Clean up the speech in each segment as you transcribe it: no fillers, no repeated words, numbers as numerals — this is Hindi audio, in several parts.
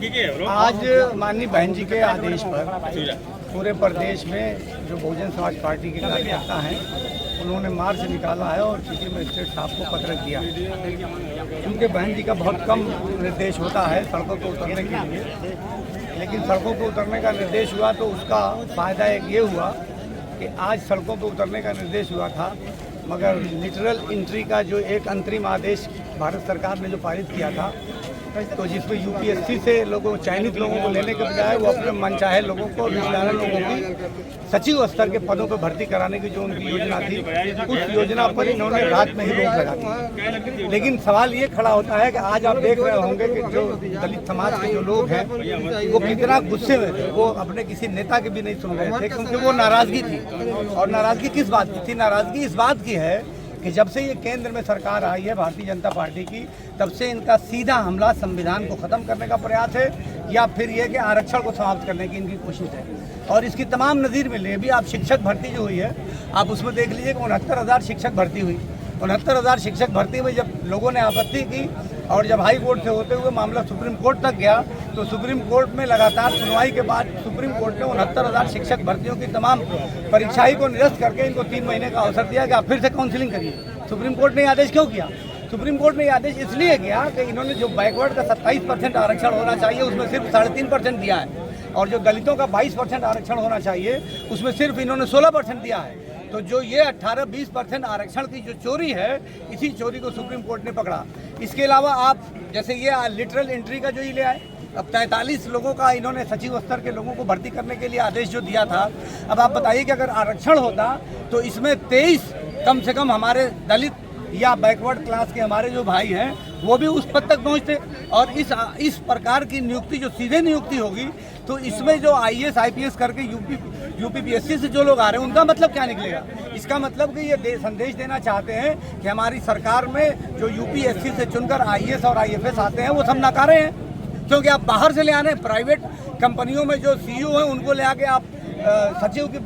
आज माननीय बहन जी के आदेश पर पूरे प्रदेश में जो बहुजन समाज पार्टी के कार्यकर्ता हैं उन्होंने मार्च निकाला है और चीफ मजिस्ट्रेट साहब को पत्र दिया। क्योंकि बहन जी का बहुत कम निर्देश होता है सड़कों पर उतरने के लिए, लेकिन सड़कों पर उतरने का निर्देश हुआ तो उसका फ़ायदा एक ये हुआ कि आज सड़कों पर उतरने का निर्देश हुआ था, मगर लिटरल एंट्री का जो एक अंतरिम आदेश भारत सरकार ने जो पारित किया था, तो जिसमें यूपीएससी से लोगों चयनित लोगों को लेने के बजाय वो अपने मनचाहे लोगों को विकलांग लोगों की सचिव स्तर के पदों पर भर्ती कराने की जो उनकी योजना थी, उस योजना पर इन्होंने रात में ही रोक लगा दी। लेकिन सवाल ये खड़ा होता है कि आज आप देख रहे होंगे कि जो दलित समाज के जो लोग हैं वो कितना गुस्से में थे, वो अपने किसी नेता की भी नहीं सुन रहे थे, क्योंकि वो नाराजगी थी। और नाराजगी किस बात की थी? नाराजगी इस बात की है कि जब से ये केंद्र में सरकार आई है भारतीय जनता पार्टी की, तब से इनका सीधा हमला संविधान को ख़त्म करने का प्रयास है या फिर ये कि आरक्षण को समाप्त करने की इनकी कोशिश है। और इसकी तमाम नज़ीर में ले भी आप शिक्षक भर्ती जो हुई है, आप उसमें देख लीजिए कि 69,000 शिक्षक भर्ती हुई। 69,000 शिक्षक भर्ती में जब लोगों ने आपत्ति की और जब हाई कोर्ट से होते हुए मामला सुप्रीम कोर्ट तक गया, तो सुप्रीम कोर्ट में लगातार सुनवाई के बाद सुप्रीम कोर्ट ने 69,000 शिक्षक भर्तियों की तमाम परीक्षा को निरस्त करके इनको 3 महीने का अवसर दिया कि आप फिर से काउंसिलिंग करिए। सुप्रीम कोर्ट ने आदेश क्यों किया? सुप्रीम कोर्ट ने आदेश इसलिए किया कि इन्होंने जो बैकवर्ड का 27% आरक्षण होना चाहिए उसमें सिर्फ 3.5% दिया है, और जो दलितों का 22% आरक्षण होना चाहिए उसमें सिर्फ इन्होंने 16% दिया है। तो जो ये 18-20% आरक्षण की जो चोरी है, इसी चोरी को सुप्रीम कोर्ट ने पकड़ा। इसके अलावा आप जैसे ये लिटरल एंट्री का जो ही ले आए, अब 43 लोगों का इन्होंने सचिव स्तर के लोगों को भर्ती करने के लिए आदेश जो दिया था। अब आप बताइए कि अगर आरक्षण होता तो इसमें 23 कम से कम हमारे दलित या बैकवर्ड क्लास के हमारे जो भाई हैं वो भी उस पद तक पहुंचते। और इस प्रकार की नियुक्ति जो सीधे नियुक्ति होगी, तो इसमें जो IAS IPS करके यूपीपीएससी से जो लोग आ रहे हैं उनका मतलब क्या निकलेगा? इसका मतलब कि ये संदेश देना चाहते हैं कि हमारी सरकार में जो यूपीएससी से चुनकर IAS और IFS आते हैं वो सब नकारे हैं, क्योंकि आप बाहर से ले आने प्राइवेट कंपनियों में जो CEO हैं उनको ले आके आप सचिव के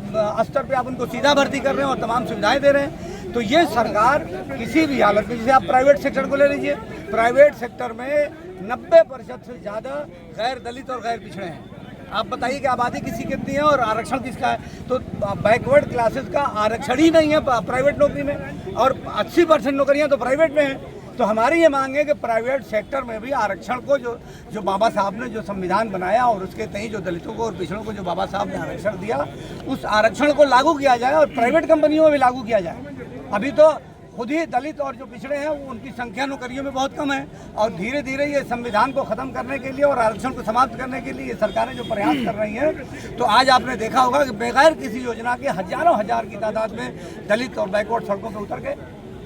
स्तर पे आप उनको सीधा भर्ती कर रहे हैं और तमाम सुविधाएं दे रहे हैं। तो ये सरकार किसी भी हालत में, जैसे आप प्राइवेट सेक्टर को ले लीजिए, प्राइवेट सेक्टर में 90% से ज़्यादा गैर दलित और गैर पिछड़े हैं। आप बताइए कि आबादी किसी कितनी है और आरक्षण किसका है? तो बैकवर्ड क्लासेस का आरक्षण ही नहीं है प्राइवेट नौकरी में, और 80% नौकरियाँ तो प्राइवेट में हैं। तो हमारी ये मांग है कि प्राइवेट सेक्टर में भी आरक्षण को जो बाबा साहब ने जो संविधान बनाया और उसके तहत जो दलितों को और पिछड़ों को जो बाबा साहब ने आरक्षण दिया, उस आरक्षण को लागू किया जाए और प्राइवेट कंपनियों में भी लागू किया जाए। अभी तो खुद ही दलित और जो पिछड़े हैं वो उनकी संख्या नौकरियों में बहुत कम है, और धीरे धीरे ये संविधान को ख़त्म करने के लिए और आरक्षण को समाप्त करने के लिए ये सरकारें जो प्रयास कर रही हैं, तो आज आपने देखा होगा कि बगैर किसी योजना के हजारों हजार की तादाद में दलित और बैकवर्ड सड़कों पर उतर गए।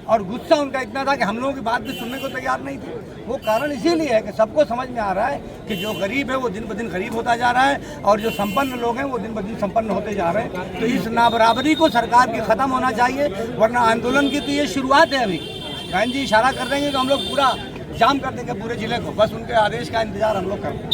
और गुस्सा उनका इतना था कि हम लोगों की बात भी सुनने को तैयार नहीं थे। वो कारण इसीलिए है कि सबको समझ में आ रहा है कि जो गरीब है वो दिन ब दिन गरीब होता जा रहा है और जो संपन्न लोग हैं वो दिन ब दिन संपन्न होते जा रहे हैं। तो इस नाबराबरी को सरकार के ख़त्म होना चाहिए, वरना आंदोलन की तो ये शुरुआत है। अभी बहन जी इशारा कर देंगे तो हम लोग पूरा जाम कर देंगे पूरे जिले को, बस उनके आदेश का इंतजार हम लोग करें।